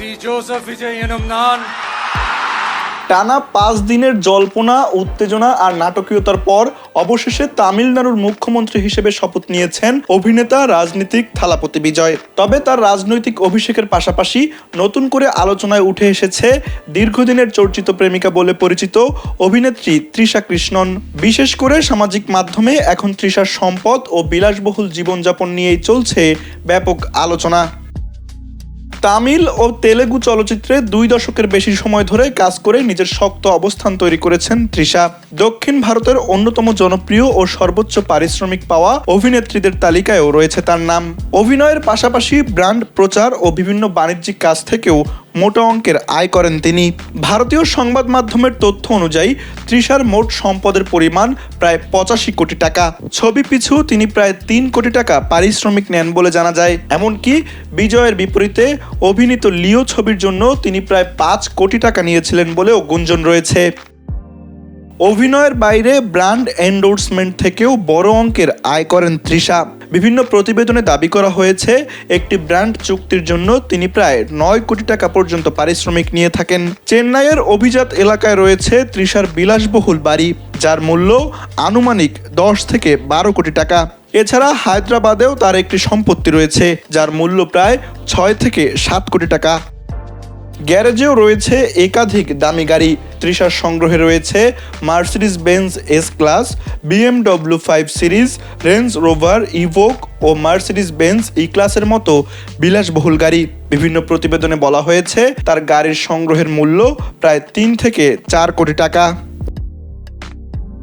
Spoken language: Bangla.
Si Joseph Vijayanam Nan. টানা 5 দিনের জল্পনা, উত্তেজনা আর নাটকীয়তার পর অবশেষে তামিলনাড়ুর মুখ্যমন্ত্রী হিসেবে শপথ নিয়েছেন অভিনেতা রাজনীতিক থালাপতি বিজয়। তবে তার রাজনৈতিক অভিষেকের পাশাপাশি নতুন করে আলোচনায় উঠে এসেছে দীর্ঘদিনের চর্চিত প্রেমিকা বলে পরিচিত অভিনেত্রী তৃষা কৃষ্ণন। বিশেষ করে সামাজিক মাধ্যমে এখন তৃষার সম্পদ ও বিলাসবহুল জীবনযাপন নিয়েই চলছে ব্যাপক আলোচনা। তামিল ও তেলেগু চলচ্চিত্রে 2 দশকের বেশি সময় ধরে কাজ করে নিজের শক্ত অবস্থান তৈরি করেছেন তৃষা। দক্ষিণ ভারতের অন্যতম জনপ্রিয় ও সর্বোচ্চ পারিশ্রমিক পাওয়া অভিনেত্রীদের তালিকায়ও রয়েছে তার নাম। অভিনয়ের পাশাপাশি ব্র্যান্ড প্রচার ও বিভিন্ন বাণিজ্যিক কাজ থেকেও মোটা অঙ্কের আয় করেন তিনি। ভারতীয় সংবাদ মাধ্যমের তথ্য অনুযায়ী তৃষার মোট সম্পদের পরিমাণ প্রায় 85 কোটি টাকা। ছবি পিছু তিনি প্রায় 3 কোটি টাকা পারিশ্রমিক নেন বলে জানা যায়। এমনকি বিজয়ের বিপরীতে অভিনীত লিও ছবির জন্য তিনি প্রায় 5 কোটি টাকা নিয়েছিলেন বলেও গুঞ্জন রয়েছে। অভিনয়ের বাইরে ব্র্যান্ড এন্ডোর্সমেন্ট থেকেও বড় অঙ্কের আয় করেন তৃষা। বিভিন্ন প্রতিবেদনে দাবি করা হয়েছে একটি ব্র্যান্ড চুক্তির জন্য তিনি প্রায় 9 কোটি টাকা পর্যন্ত পারিশ্রমিক নিয়ে থাকেন। চেন্নাইয়ের অভিজাত এলাকায় রয়েছে তৃষার বিলাসবহুল বাড়ি, যার মূল্য আনুমানিক 10 থেকে 12 কোটি টাকা। এছাড়া হায়দ্রাবাদেও তার একটি সম্পত্তি রয়েছে, যার মূল্য প্রায় 6 থেকে 7 কোটি টাকা। গ্যারেজেও রয়েছে একাধিক দামি গাড়ি। তৃষার সংগ্রহে রয়েছে Mercedes Benz S class, BMW 5 series, Range Rover Evoque ও মার্সিডিজ বেঞ্জ ই ক্লাসের মতো বিলাসবহুল গাড়ি। বিভিন্ন প্রতিবেদনে বলা হয়েছে তার গাড়ির সংগ্রহের মূল্য প্রায় 3 থেকে 4 কোটি টাকা।